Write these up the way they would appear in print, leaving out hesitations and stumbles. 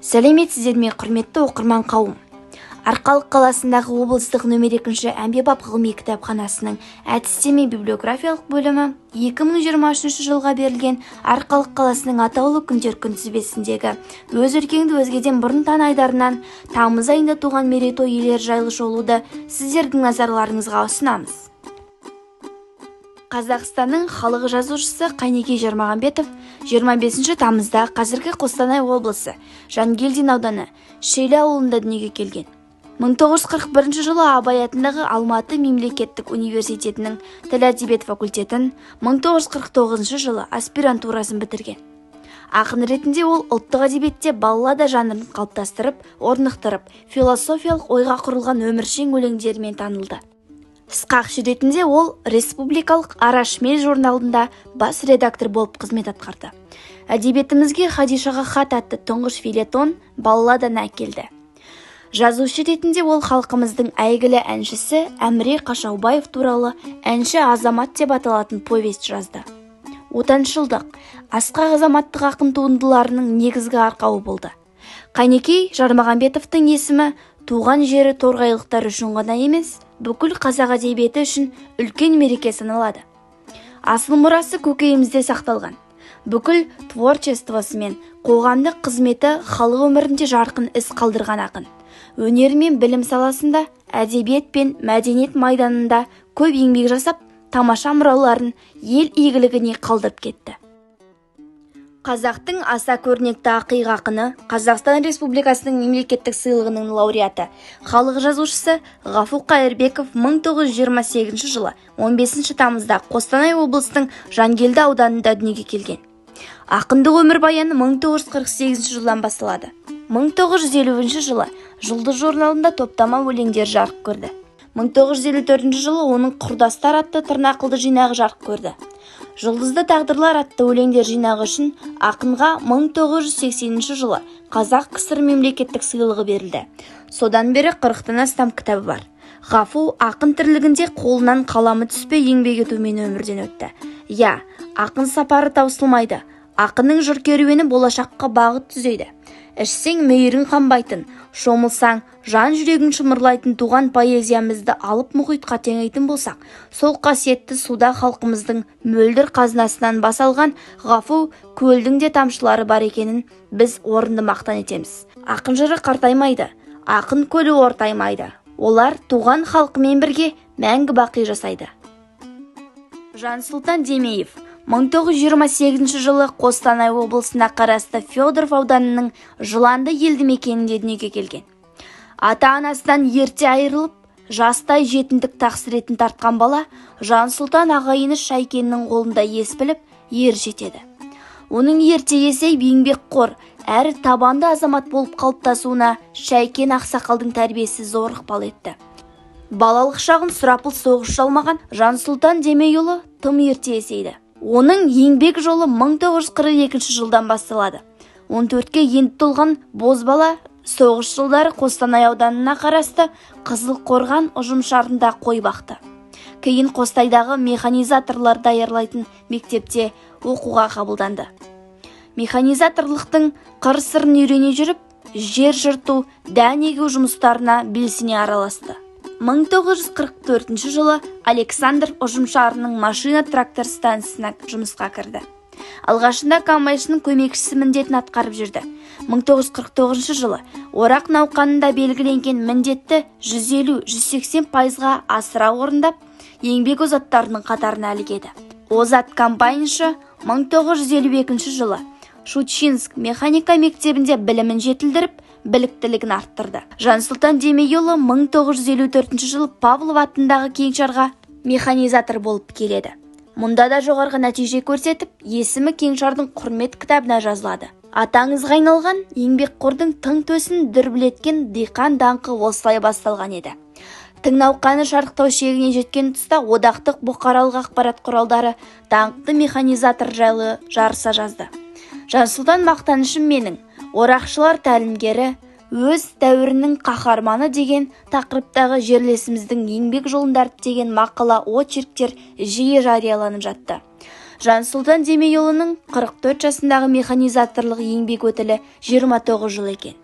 Сәлеметсіздер ме, құрметті оқырман қауым. Арқалық қаласындағы облыстық нөмір 2 әмбебап ғылыми кітапханасының әдістеме библиографиялық бөлімі 2023 жылға берілген Арқалық қаласының атаулы күндер күнтізбесіндегі өз өлкеңді өзгеден бұрын тан айдарынан тамыз айында туған мерейтой иелері жайлы шолуды сіздердің назарларыңызға ұсынамыз. Қазақстанның халық жазушысы Қайнекей Жармағанбетов 25 тамызда қазіргі Қостанай облысы Жангелдин ауданы Шейлі ауылында дүниеге келген. 1941 жылы Абай атындағы Алматы мемлекеттік университетінің тіл әдебиет факультетін, 1949 жылы аспирантурасын бітірген. Ақын ретінде ол ұлттық әдебиетте баллада жанрын қалыптастырып, орнықтырып, философиялық ойға құрылған өміршең өлеңдерімен танылды. Сқақшы ретінде ол республикалық Арашмел журналында бас редактор болып қызмет атқарды. Әдебиетімізге Хадишаға хат атты тұңғыш фельетон балладан әкелді. Жазушы ретінде ол халқымыздың әйгілі әншісі Әміре Қашаубаев туралы әнші азамат деп аталатын повесть жазды. Отаншылдық, асқақ азаматтық ақын туындыларының негізгі арқауы болды. Қайнекей Жармағанбетовтың есімі туған жері торғайлықтар үшін ғана емес, бүкіл қазақ әдебиеті үшін үлкен мереке саналады. Асыл мұрасы көкейімізде сақталған. Бүкіл творчествосы мен қоғамдық қызметі халық өмірінде жарқын із қалдырған ақын. Өнер мен білім саласында, әдебиет пен мәдениет майданында көп еңбек жасап, тамаша мұрауларын ел игілігіне қалдырып кетті. Қазақтың аса көрнекті ақиық ақыны, Қазақстан Республикасының мемлекеттік сыйлығының лауреаты, халық жазушысы Ғафу Қайырбеков 1928 жылы 15 тамызда Қостанай облысының Жангелді ауданында дүниеге келген. Ақындық өмірбаяны 1948 жылдан басталады. 1950 жылы Жұлдыз журналында топтама өлеңдер жарық көрді. 1954 жылы оның Құрдастар атты тырнақылды жинағы жарық көрді. Жұлдызды тағдырлар атты өлеңдер жинағы үшін ақынға 1980 жылы Қазақ КСР мемлекеттік сыйлығы берілді. Содан бері 40-тан астам кітабы бар. Ғафу ақын тірлігінде қолынан қаламы түспей еңбек етумен өмірден өтті. Ақын сапары таусылмайды. Ақынның жыр керуені болашаққа бағыт түзейді. Ішсең мейірің қанбайтын, шомылсаң жан жүрегің шымырлайтын туған поэзиямызды алып мұхитқа теңейтін болсақ, сол қасиетті суда халқымыздың мөлдір қазынасынан бас алған Ғафу көлдің де тамшылары бар екенін біз орынды мақтан етеміз. Ақын жыры қартаймайды, ақын көлі ортаймайды. Олар туған халқымен бірге мәңгі бақи жасайды. Жансұлтан Демеев 1928 жылы Қостанай облысына қарасты Федоров ауданының Жыланды елді мекенінде дүниеге келген. Ата-анасынан ерте айырылып, жастай жетіндік тақсіретін тартқан бала Жансұлтан ағайыны Шайкеннің қолында ес біліп, ер жетеді. Оның ерте есейіп еңбекқор, әрі табанды азамат болып қалыптасуына Шайкен ақсақалдың тәрбиесі зор ықпал етті. Балалық шағын сұрапыл соғыс жалмаған Жансұлтан Демейұлы тым ерте есейді. Оның еңбек жолы 1942 жылдан басталады. 14-ке енді толған бозбала соғыс жылдары Қостанай ауданына қарасты Қызылқорған ұжымшарында қой бақты. Кейін Қостайдағы механизаторлар даярлайтын мектепте оқуға қабылданды. Механизаторлықтың қыр-сырын үйрене жүріп, жер жырту, дән егу жұмыстарына белсене араласты. 1944 жылы Александр ұжымшарының машина-трактор станциясына жұмысқа кірді. Алғашында комбайншының көмекшісі міндетін атқарып жүрді. 1949 жылы орақ науқанында белгіленген міндетті 150-180%-ға асыра орындап, еңбек озаттарының қатарына ілігеді. Озат комбайншы 1952 жылы Шучинск механика мектебінде білімін жетілдіріп, біліктілігін арттырды. Жансұлтан Демейұлы 1954 жылы Павлов атындағы кеңшарға механизатор болып келеді. Мұнда да жоғарғы нәтиже көрсетіп, есімі кеңшардың құрмет кітабына жазылады. Атаңызға айналған еңбекқордың тың төсін дүрбілеткен диқан даңқы осылай басталған еді. Тың науқаны шарықтау шегіне жеткен тұста одақтық бұқаралық ақпарат құралдары даңқты механизатор жайлы жарыса жазды. Жансұлтан мақтанышым менің, орақшылар тәлімгері, өз дәуірінің қаһарманы деген тақырыптағы жерлесіміздің еңбек жолын дәріптеген мақала очерктер жиі жарияланып жатты. Жансұлтан Демейұлының 44 жасындағы механизаторлық еңбек өтілі 29 жыл екен.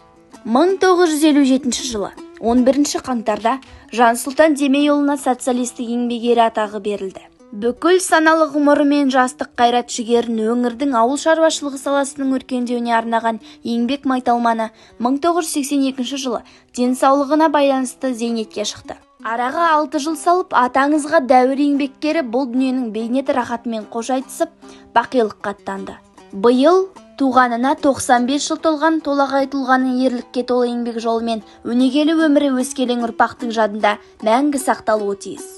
1957 жылы 11 қаңтарда Жансұлтан Демейұлына социалистік еңбек ері атағы берілді. Бүкіл саналы ғұмыры мен жастық қайрат жігерін өңірдің ауыл шаруашылығы саласының өркендеуіне арнаған еңбек майталманы 1982 жылы денсаулығына байланысты зейнетке шықты. Араға 6 жыл салып, атаңызға дәуір еңбеккері бұл дүниенің бейнеті рахатымен қош айтысып, бақилыққа аттанды. Биыл туғанына 95 жыл толған толағай тұлғаның ерлікке толы еңбек жолымен өнегелі өмірі өскелең ұрпақтың жадында мәңгі сақталуы тиіс.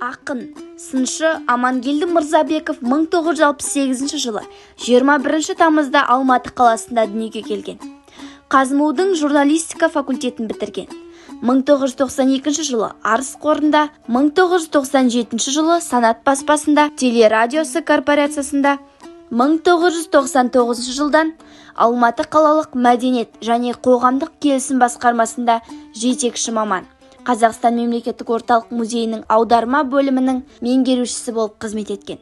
Ақын, сыншы Амангелді Мырзабеков 1968 жылы 21 тамызда Алматы қаласында дүниеге келген. КазМУ-дың журналистика факультетін бітірген. 1992 жылы Арыс қорында, 1997 жылы Санат баспасында, телерадиосы корпорациясында, 1999 жылдан Алматы қалалық мәдениет және қоғамдық келісім басқармасында жетекші маман, Қазақстан мемлекеттік орталық музейінің аударма бөлімінің меңгерушісі болып қызмет еткен.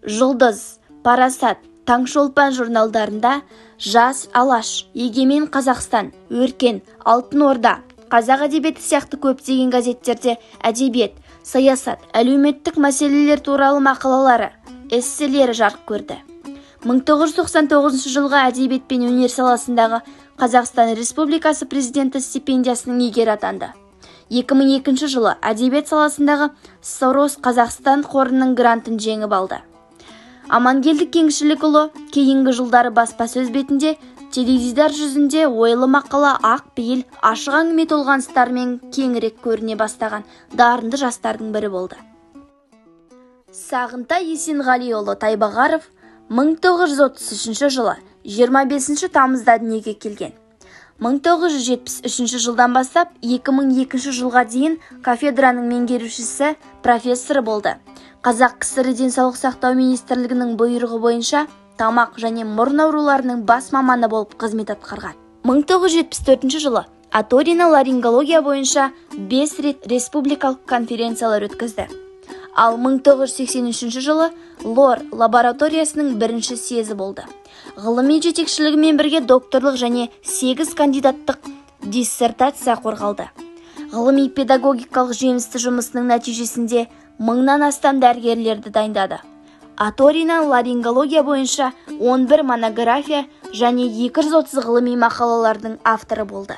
Жұлдыз, Парасат, Таңшолпан журналдарында Жас Алаш, Егемен Қазақстан, Өркен, Алтын Орда, Қазақ әдебиеті сияқты көптеген газеттерде әдебиет, саясат, әлеуметтік мәселелер туралы мақалалары, эсселері жарық көрді. 1999 жылға әдебиет пен өнер саласындағы Қазақстан Республикасы президенті стипендиясының иегері атанды. 2002 жылы әдебиет саласындағы Сорос Қазақстан қорының грантын жеңіп алды. Амангелді Кеңшілікұлы кейінгі жылдары баспасөз бетінде, теледидар жүзінде ойлы мақала, ақ пейіл, ашық әңгіме толғаныстармен кеңірек көріне бастаған дарынды жастардың бірі болды. Сағынтай Есенғалиұлы Тайбағаров 1933 жылы 25 тамызда дүниеге келген. 1973 жылдан бастап 2002 жылға дейін кафедраның меңгерушісі, профессоры болды. Қазақ КСР денсаулық сақтау министрлігінің бұйрығы бойынша тамақ және мұрын ауруларының бас маманы болып қызмет атқарған. 1974 жылы оториноларингология бойынша 5 рет республикалық конференциялар өткізді. Ал 1983 жылы Лор лабораториясының бірінші съезі болды. Ғылыми жетекшілігімен бірге докторлық және 8 кандидаттық диссертация қорғалды. Ғылыми педагогикалық жемісті жұмысының нәтижесінде 1000-нан астам дәрігерлерді дайындады. Оториноларингология бойынша 11 монография және 230 ғылыми мақалалардың авторы болды.